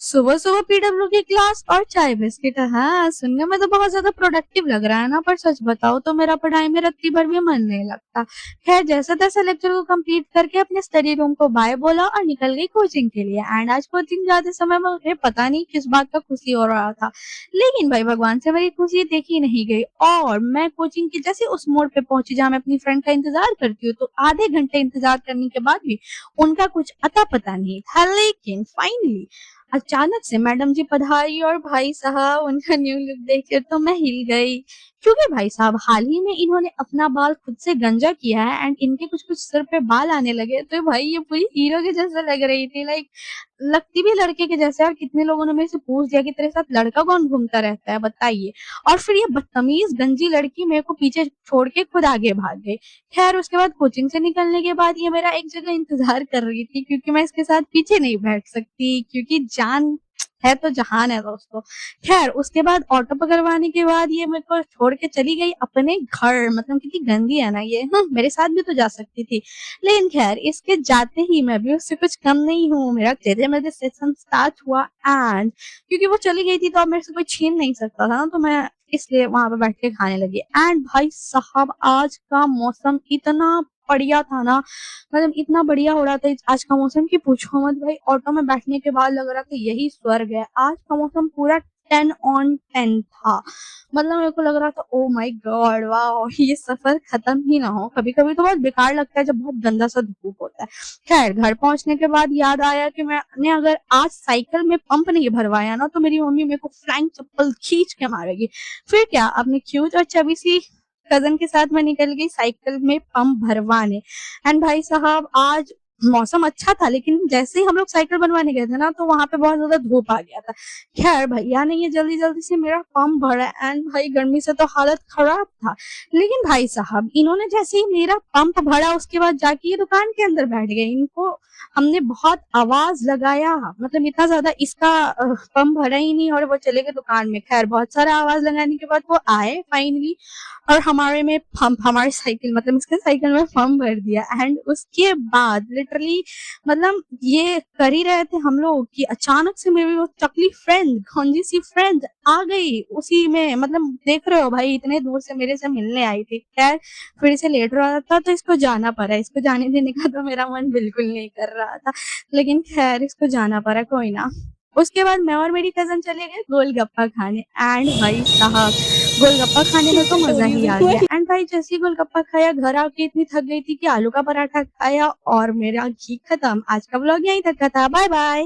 सुबह सुबह पीडब्ल्यू की क्लास और चाय बिस्किट। हाँ, सुनने में तो बहुत ज्यादा प्रोडक्टिव लग रहा है ना, पर सच बताओ तो मेरा पढ़ाई में रत्ती भर भी मन नहीं लगता। खैर, जैसे तैसे लेक्चर को कंप्लीट करके अपने स्टडी रूम को बाय बोला और निकल गई कोचिंग के लिए। एंड आज कोचिंग जाते समय मुझे पता नहीं किस बात का खुशी हो रहा था, लेकिन भाई भगवान से मेरी खुशी देखी नहीं गई। और मैं कोचिंग की जैसे उस मोड़ पे पहुंची जहाँ मैं अपनी फ्रेंड का इंतजार करती हूँ, तो आधे घंटे इंतजार करने के बाद भी उनका कुछ अता पता नहीं था। लेकिन फाइनली अचानक से मैडम जी पधारी और भाई साहब उनका न्यू लुक देखकर तो मैं हिल गई, क्योंकि भाई साहब हाल ही में इन्होंने अपना बाल खुद से गंजा किया है एंड इनके कुछ कुछ सिर पे बाल आने लगे। तो भाई ये पूरी हीरो के जैसे लग रही थी, लाइक लगती भी लड़के के जैसे। और कितने लोगों ने मेरे से पूछ दिया कि तेरे साथ लड़का कौन घूमता रहता है, बताइए। और फिर ये बदतमीज गंजी लड़की मेरे को पीछे छोड़ के खुद आगे भाग गई। खैर, उसके बाद कोचिंग से निकलने के बाद ये मेरा एक जगह इंतजार कर रही थी, क्योंकि मैं इसके साथ पीछे नहीं बैठ सकती, क्योंकि जान है तो जहान है दोस्तों। खैर, उसके बाद ऑटो पकड़वाने के बाद ये मेरे को छोड़ के चली गई अपने घर। मतलब कितनी गंदी है ना ये। मेरे साथ भी तो जा सकती थी। लेकिन खैर, इसके जाते ही मैं भी उससे कुछ कम नहीं हूँ। मेरा तेरे मेरे सेशन स्टार्ट हुआ एंड क्योंकि वो चली गई थी तो अब मेरे से कोई छीन नहीं सकता था ना, तो मैं इसलिए वहां पे बैठ के खाने लगी। एंड भाई साहब, आज का मौसम इतना बढ़िया था ना, मतलब इतना बढ़िया हो रहा था आज का मौसम कि पूछो मत भाई। ऑटो में बैठने के बाद लग रहा था यही स्वर्ग है। आज का मौसम पूरा 10 on 10 था। मतलब मेरे को लग रहा था ओ माय गॉड, वाह, ये सफर खत्म ही ना हो। कभी कभी तो बहुत बेकार लगता है जब बहुत गंदा सा धूप होता है। खैर, घर पहुंचने के बाद याद आया कि मैंने अगर आज साइकिल में पंप नहीं भरवाया ना, तो मेरी मम्मी मेरे को फ्लैंक चप्पल खींच के मारेगी। फिर क्या, अपनी क्यूट और चबी सी कजन के साथ मैं निकल गई साइकिल में पंप भरवाने। एंड भाई साहब, आज मौसम अच्छा था, लेकिन जैसे ही हम लोग साइकिल बनवाने गए थे ना, तो वहां पे बहुत ज्यादा धूप आ गया था। खैर, भैया ने ये जल्दी जल्दी से मेरा पंप भरा एंड भाई गर्मी से तो हालत खराब था। लेकिन भाई साहब, इन्होंने जैसे ही मेरा पंप भरा उसके बाद जाके ये दुकान के अंदर बैठ गए। इनको हमने बहुत आवाज लगाया, मतलब इतना ज्यादा इसका पंप भरा ही नहीं और वो चले गए दुकान में। खैर, बहुत सारा आवाज लगाने के बाद वो आए फाइनली, और हमारे में पंप, हमारी साइकिल मतलब इसके साइकिल में पंप भर दिया। एंड उसके बाद लिटरली मतलब ये कर ही रहे थे हम लोग कि अचानक से मेरी वो चकली फ्रेंड, खंजी सी फ्रेंड आ गई उसी में। मतलब देख रहे हो भाई, इतने दूर से मेरे से मिलने आई थी। खैर, फिर से लेट रहा था तो इसको जाना पड़ा। इसको जाने देने का तो मेरा मन बिल्कुल नहीं कर रहा था, लेकिन खैर इसको जाना पड़ा, कोई ना। उसके बाद मैं और मेरी कजन चले गए गोलगप्पा खाने। एंड भाई साहब, गोलगप्पा खाने में तो मजा ही आ गया। एंड भाई जैसे ही गोलगप्पा खाया, घर आके इतनी थक गई थी कि आलू का पराठा खाया और मेरा घी खत्म। आज का व्लॉग यहीं तक का था। Bye bye.